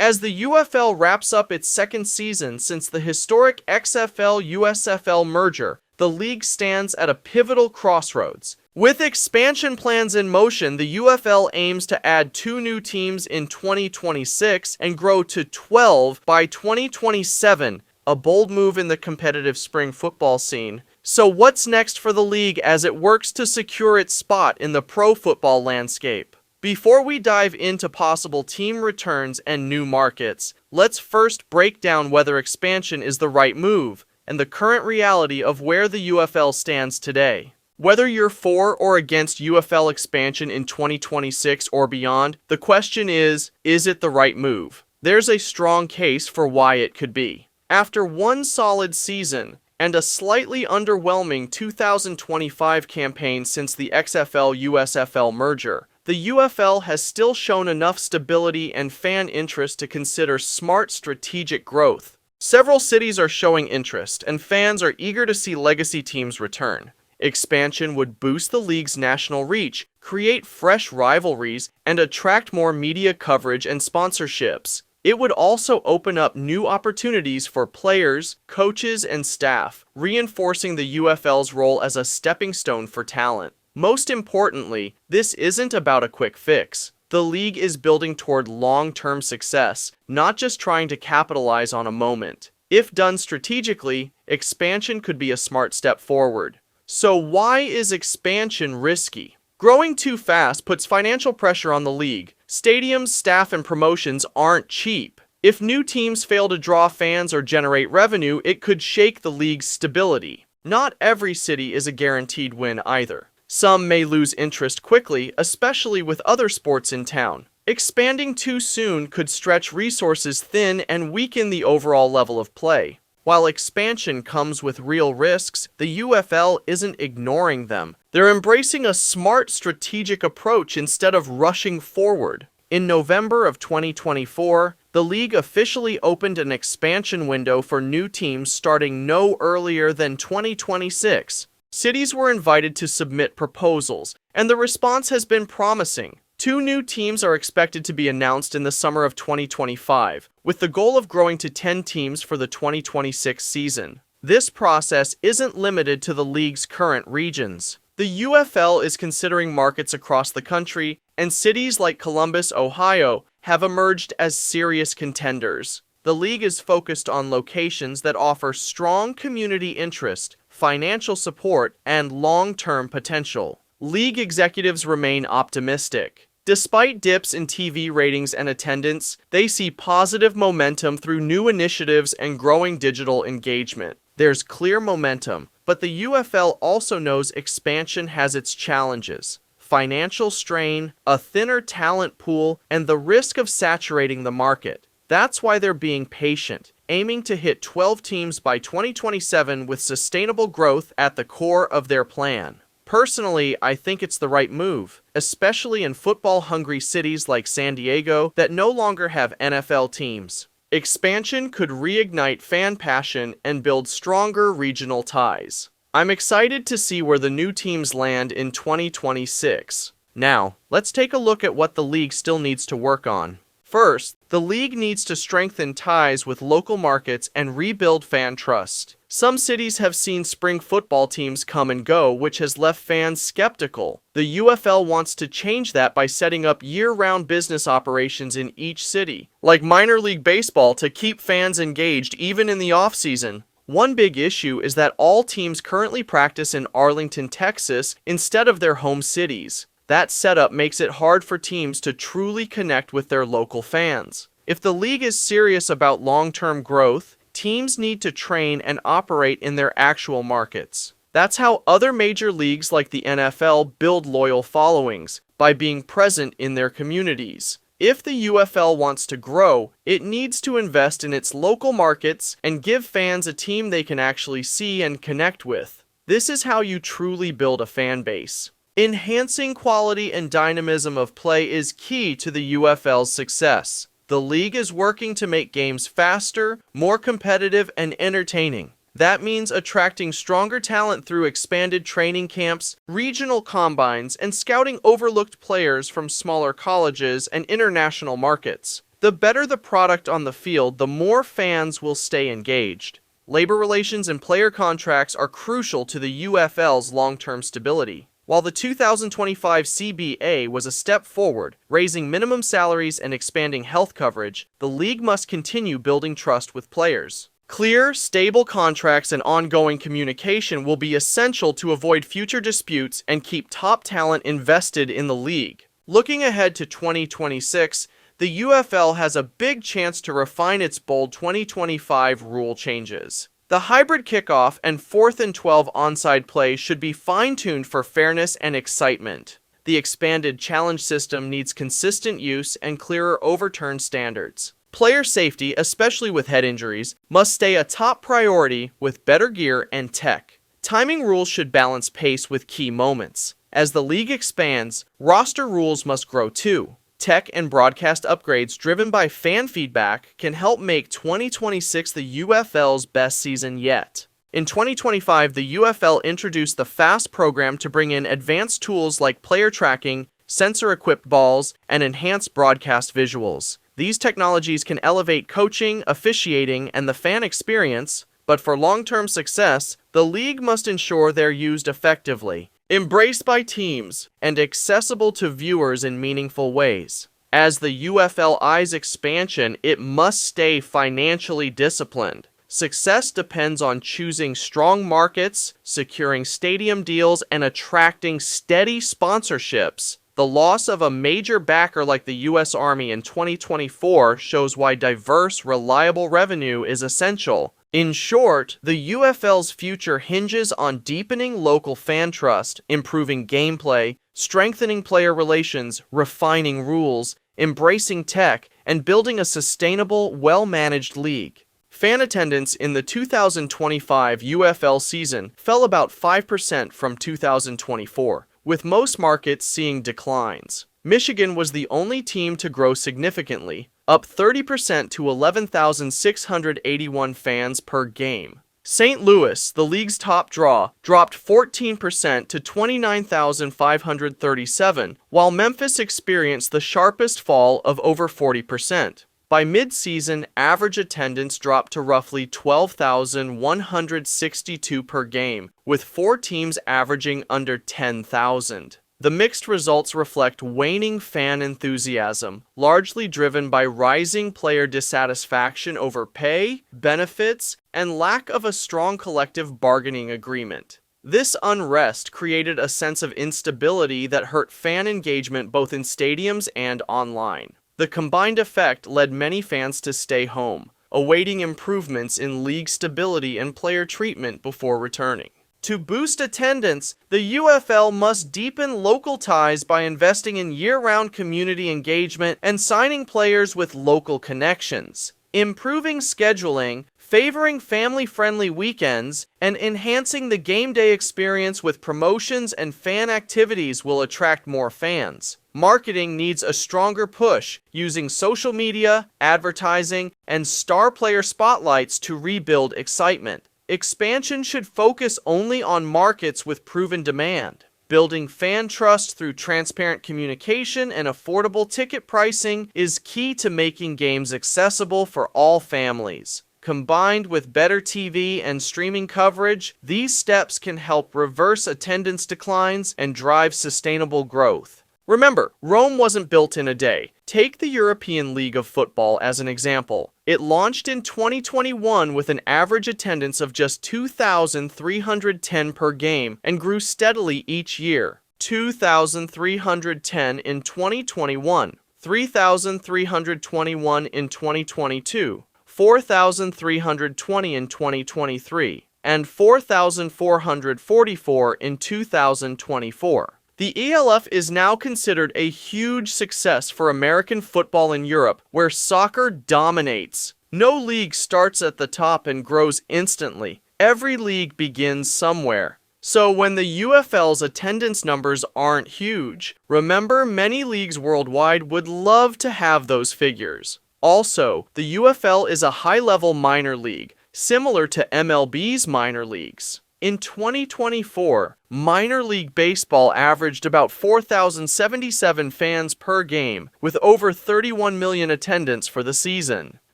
As the UFL wraps up its second season since the historic XFL-USFL merger, the league stands at a pivotal crossroads. With expansion plans in motion, the UFL aims to add 2 new teams in 2026 and grow to 12 by 2027, a bold move in the competitive spring football scene. So what's next for the league as it works to secure its spot in the pro football landscape? Before we dive into possible team returns and new markets, let's first break down whether expansion is the right move and the current reality of where the UFL stands today. Whether you're for or against UFL expansion in 2026 or beyond, the question is it the right move? There's a strong case for why it could be. After one solid season and a slightly underwhelming 2025 campaign since the XFL-USFL merger, the UFL has still shown enough stability and fan interest to consider smart strategic growth. Several cities are showing interest, and fans are eager to see legacy teams return. Expansion would boost the league's national reach, create fresh rivalries, and attract more media coverage and sponsorships. It would also open up new opportunities for players, coaches, and staff, reinforcing the UFL's role as a stepping stone for talent. Most importantly, this isn't about a quick fix. The league is building toward long-term success, not just trying to capitalize on a moment. If done strategically, expansion could be a smart step forward. So why is expansion risky? Growing too fast puts financial pressure on the league. Stadiums, staff, and promotions aren't cheap. If new teams fail to draw fans or generate revenue, it could shake the league's stability. Not every city is a guaranteed win either. Some may lose interest quickly, especially with other sports in town. Expanding too soon could stretch resources thin and weaken the overall level of play. While expansion comes with real risks, the UFL isn't ignoring them. They're embracing a smart strategic approach instead of rushing forward. In November of 2024, the league officially opened an expansion window for new teams starting no earlier than 2026. Cities were invited to submit proposals, and the response has been promising. 2 new teams are expected to be announced in the summer of 2025, with the goal of growing to 10 teams for the 2026 season. This process isn't limited to the league's current regions. The UFL is considering markets across the country, and cities like Columbus, Ohio, have emerged as serious contenders. The league is focused on locations that offer strong community interest, financial support, and long-term potential. League executives remain optimistic. Despite dips in TV ratings and attendance, they see positive momentum through new initiatives and growing digital engagement. There's clear momentum, but the UFL also knows expansion has its challenges. Financial strain, a thinner talent pool, and the risk of saturating the market. That's why they're being patient, aiming to hit 12 teams by 2027 with sustainable growth at the core of their plan. Personally, I think it's the right move, especially in football-hungry cities like San Diego that no longer have NFL teams. Expansion could reignite fan passion and build stronger regional ties. I'm excited to see where the new teams land in 2026. Now, let's take a look at what the league still needs to work on. First, the league needs to strengthen ties with local markets and rebuild fan trust. Some cities have seen spring football teams come and go, which has left fans skeptical. The UFL wants to change that by setting up year-round business operations in each city, like minor league baseball, to keep fans engaged even in the off-season. One big issue is that all teams currently practice in Arlington, Texas, instead of their home cities. That setup makes it hard for teams to truly connect with their local fans. If the league is serious about long-term growth, teams need to train and operate in their actual markets. That's how other major leagues like the NFL build loyal followings, by being present in their communities. If the UFL wants to grow, it needs to invest in its local markets and give fans a team they can actually see and connect with. This is how you truly build a fan base. Enhancing quality and dynamism of play is key to the UFL's success. The league is working to make games faster, more competitive, and entertaining. That means attracting stronger talent through expanded training camps, regional combines, and scouting overlooked players from smaller colleges and international markets. The better the product on the field, the more fans will stay engaged. Labor relations and player contracts are crucial to the UFL's long-term stability. While the 2025 CBA was a step forward, raising minimum salaries and expanding health coverage, the league must continue building trust with players. Clear, stable contracts and ongoing communication will be essential to avoid future disputes and keep top talent invested in the league. Looking ahead to 2026, the UFL has a big chance to refine its bold 2025 rule changes. The hybrid kickoff and 4th and 12 onside play should be fine-tuned for fairness and excitement. The expanded challenge system needs consistent use and clearer overturn standards. Player safety, especially with head injuries, must stay a top priority with better gear and tech. Timing rules should balance pace with key moments. As the league expands, roster rules must grow too. Tech and broadcast upgrades driven by fan feedback can help make 2026 the UFL's best season yet. In 2025, the UFL introduced the FAST program to bring in advanced tools like player tracking, sensor-equipped balls, and enhanced broadcast visuals. These technologies can elevate coaching, officiating, and the fan experience, but for long-term success, the league must ensure they're used effectively, embraced by teams, and accessible to viewers in meaningful ways. As the UFL eyes expansion, it must stay financially disciplined. Success depends on choosing strong markets, securing stadium deals, and attracting steady sponsorships. The loss of a major backer like the U.S. Army in 2024 shows why diverse, reliable revenue is essential. In short, the UFL's future hinges on deepening local fan trust, improving gameplay, strengthening player relations, refining rules, embracing tech, and building a sustainable, well-managed league. Fan attendance in the 2025 UFL season fell about 5% from 2024, with most markets seeing declines. Michigan was the only team to grow significantly, up 30% to 11,681 fans per game. St. Louis, the league's top draw, dropped 14% to 29,537, while Memphis experienced the sharpest fall of over 40%. By mid-season, average attendance dropped to roughly 12,162 per game, with 4 teams averaging under 10,000. The mixed results reflect waning fan enthusiasm, largely driven by rising player dissatisfaction over pay, benefits, and lack of a strong collective bargaining agreement. This unrest created a sense of instability that hurt fan engagement both in stadiums and online. The combined effect led many fans to stay home, awaiting improvements in league stability and player treatment before returning. To boost attendance, the UFL must deepen local ties by investing in year-round community engagement and signing players with local connections. Improving scheduling, favoring family-friendly weekends, and enhancing the game day experience with promotions and fan activities will attract more fans. Marketing needs a stronger push, using social media, advertising, and star player spotlights to rebuild excitement. Expansion should focus only on markets with proven demand. Building fan trust through transparent communication and affordable ticket pricing is key to making games accessible for all families. Combined with better TV and streaming coverage, these steps can help reverse attendance declines and drive sustainable growth. Remember, Rome wasn't built in a day. Take the European League of Football as an example. It launched in 2021 with an average attendance of just 2,310 per game and grew steadily each year. 2,310 in 2021, 3,321 in 2022, 4,320 in 2023, and 4,444 in 2024. The ELF is now considered a huge success for American football in Europe, where soccer dominates. No league starts at the top and grows instantly. Every league begins somewhere. So when the UFL's attendance numbers aren't huge, remember many leagues worldwide would love to have those figures. Also, the UFL is a high-level minor league, similar to MLB's minor leagues. In 2024, minor league baseball averaged about 4,077 fans per game, with over 31 million attendance for the season.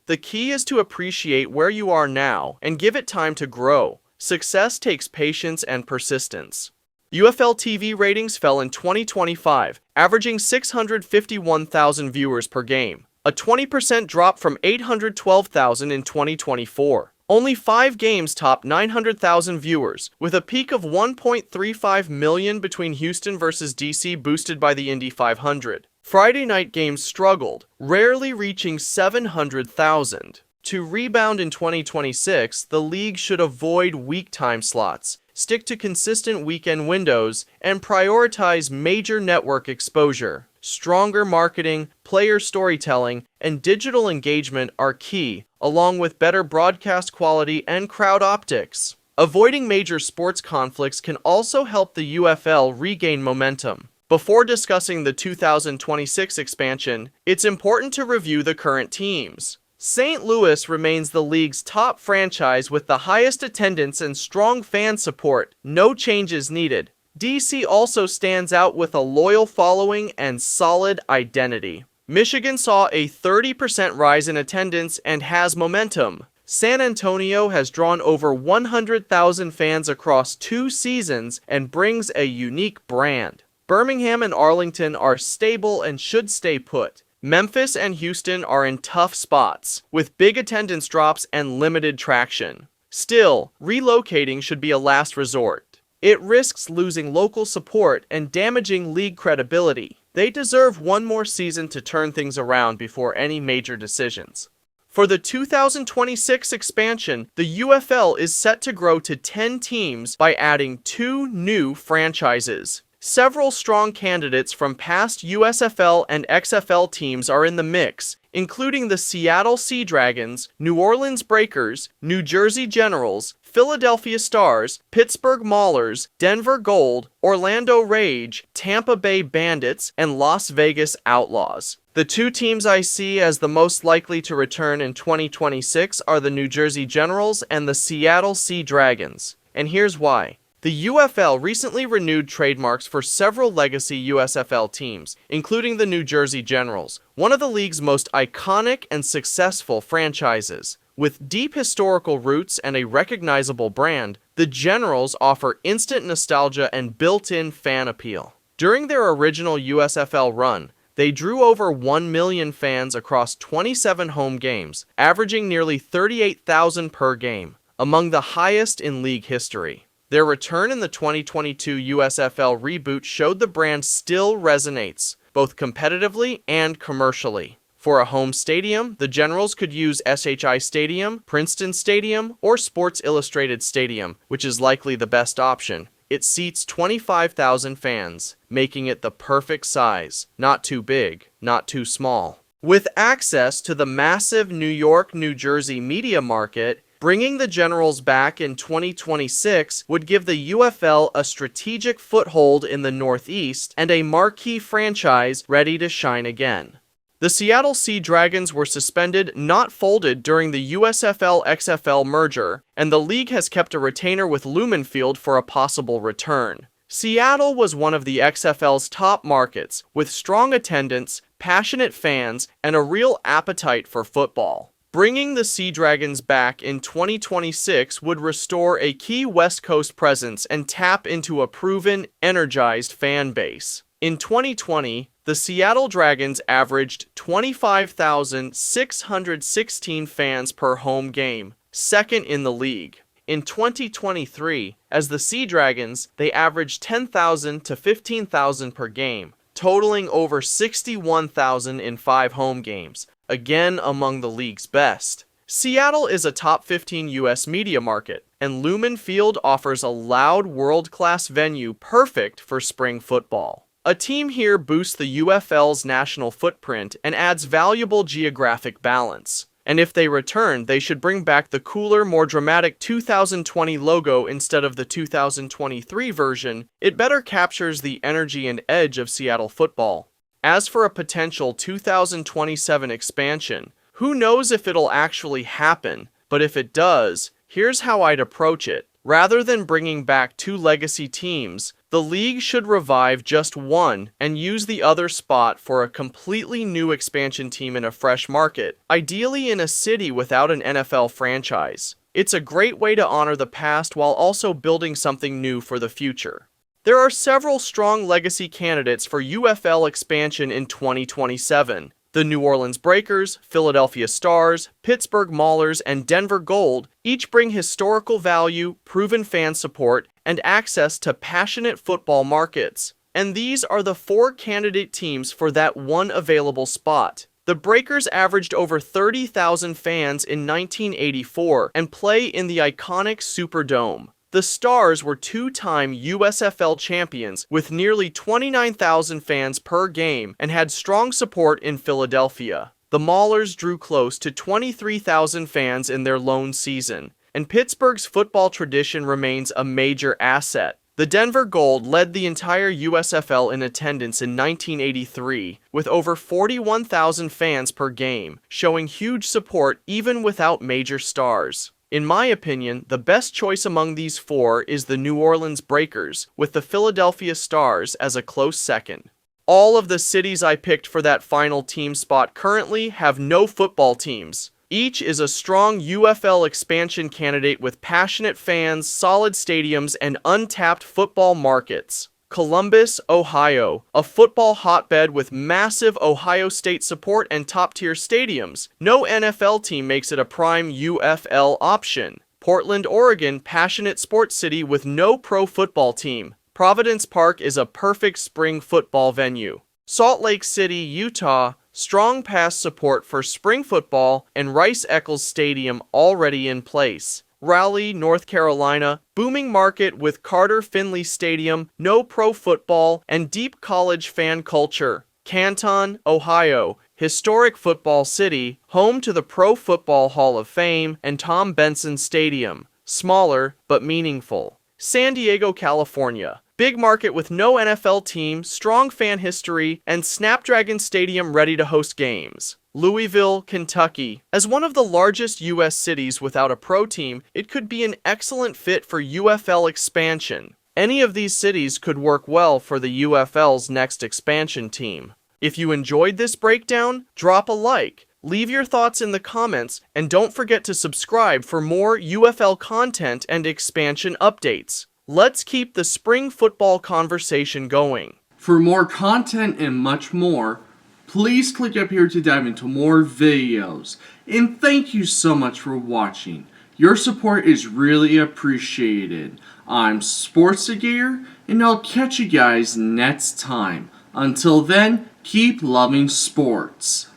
The key is to appreciate where you are now and give it time to grow. Success takes patience and persistence. UFL TV ratings fell in 2025, averaging 651,000 viewers per game, a 20% drop from 812,000 in 2024. Only 5 games topped 900,000 viewers, with a peak of 1.35 million between Houston vs. DC boosted by the Indy 500. Friday night games struggled, rarely reaching 700,000. To rebound in 2026, the league should avoid weak time slots, stick to consistent weekend windows, and prioritize major network exposure. Stronger marketing, player storytelling, and digital engagement are key, along with better broadcast quality and crowd optics. Avoiding major sports conflicts can also help the UFL regain momentum. Before discussing the 2026 expansion, it's important to review the current teams. St. Louis remains the league's top franchise with the highest attendance and strong fan support. No changes needed. DC also stands out with a loyal following and solid identity. Michigan saw a 30% rise in attendance and has momentum. San Antonio has drawn over 100,000 fans across 2 seasons and brings a unique brand. Birmingham and Arlington are stable and should stay put. Memphis and Houston are in tough spots, with big attendance drops and limited traction. Still, relocating should be a last resort. It risks losing local support and damaging league credibility. They deserve one more season to turn things around before any major decisions. For the 2026 expansion, the UFL is set to grow to 10 teams by adding 2 new franchises. Several strong candidates from past USFL and XFL teams are in the mix, including the Seattle Sea Dragons, New Orleans Breakers, New Jersey Generals, Philadelphia Stars, Pittsburgh Maulers, Denver Gold, Orlando Rage, Tampa Bay Bandits, and Las Vegas Outlaws. The 2 teams I see as the most likely to return in 2026 are the New Jersey Generals and the Seattle Sea Dragons. And here's why. The UFL recently renewed trademarks for several legacy USFL teams, including the New Jersey Generals, one of the league's most iconic and successful franchises. With deep historical roots and a recognizable brand, the Generals offer instant nostalgia and built-in fan appeal. During their original USFL run, they drew over 1 million fans across 27 home games, averaging nearly 38,000 per game, among the highest in league history. Their return in the 2022 USFL reboot showed the brand still resonates, both competitively and commercially. For a home stadium, the Generals could use SHI Stadium, Princeton Stadium, or Sports Illustrated Stadium, which is likely the best option. It seats 25,000 fans, making it the perfect size, not too big, not too small. With access to the massive New York, New Jersey media market, bringing the Generals back in 2026 would give the UFL a strategic foothold in the Northeast and a marquee franchise ready to shine again. The Seattle Sea Dragons were suspended, not folded, during the USFL-XFL merger, and the league has kept a retainer with Lumen Field for a possible return. Seattle was one of the XFL's top markets, with strong attendance, passionate fans, and a real appetite for football. Bringing the Sea Dragons back in 2026 would restore a key West Coast presence and tap into a proven, energized fan base. In 2020, the Seattle Dragons averaged 25,616 fans per home game, second in the league. In 2023, as the Sea Dragons, they averaged 10,000 to 15,000 per game, totaling over 61,000 in 5 home games, again among the league's best. Seattle is a top 15 U.S. media market, and Lumen Field offers a loud, world-class venue perfect for spring football. A team here boosts the UFL's national footprint and adds valuable geographic balance. And if they return, they should bring back the cooler, more dramatic 2020 logo instead of the 2023 version. It better captures the energy and edge of Seattle football. As for a potential 2027 expansion, who knows if it'll actually happen, but if it does, here's how I'd approach it. Rather than bringing back two legacy teams, the league should revive just one and use the other spot for a completely new expansion team in a fresh market, ideally in a city without an NFL franchise. It's a great way to honor the past while also building something new for the future. There are several strong legacy candidates for UFL expansion in 2027. The New Orleans Breakers, Philadelphia Stars, Pittsburgh Maulers, and Denver Gold each bring historical value, proven fan support, and access to passionate football markets. And these are the four candidate teams for that one available spot. The Breakers averaged over 30,000 fans in 1984 and play in the iconic Superdome. The Stars were two-time USFL champions with nearly 29,000 fans per game and had strong support in Philadelphia. The Maulers drew close to 23,000 fans in their lone season, and Pittsburgh's football tradition remains a major asset. The Denver Gold led the entire USFL in attendance in 1983, with over 41,000 fans per game, showing huge support even without major stars. In my opinion, the best choice among these four is the New Orleans Breakers, with the Philadelphia Stars as a close second. All of the cities I picked for that final team spot currently have no football teams. Each is a strong UFL expansion candidate with passionate fans, solid stadiums, and untapped football markets. Columbus, Ohio, a football hotbed with massive Ohio State support and top-tier stadiums. No NFL team makes it a prime UFL option. Portland, Oregon, passionate sports city with no pro football team. Providence Park is a perfect spring football venue. Salt Lake City, Utah, strong past support for spring football and Rice-Eccles Stadium already in place. Raleigh, North Carolina, booming market with Carter Finley Stadium, no pro football, and deep college fan culture. Canton, Ohio, historic football city, home to the Pro Football Hall of Fame and Tom Benson Stadium, smaller but meaningful. San Diego, California, big market with no NFL team, strong fan history, and Snapdragon Stadium ready to host games. Louisville, Kentucky. As one of the largest U.S. cities without a pro team, it could be an excellent fit for UFL expansion. Any of these cities could work well for the UFL's next expansion team. If you enjoyed this breakdown, drop a like, leave your thoughts in the comments, and don't forget to subscribe for more UFL content and expansion updates. Let's keep the spring football conversation going. For more content and much more, please click up here to dive into more videos. And thank you so much for watching. Your support is really appreciated. I'm Sportsagear, and I'll catch you guys next time. Until then, keep loving sports.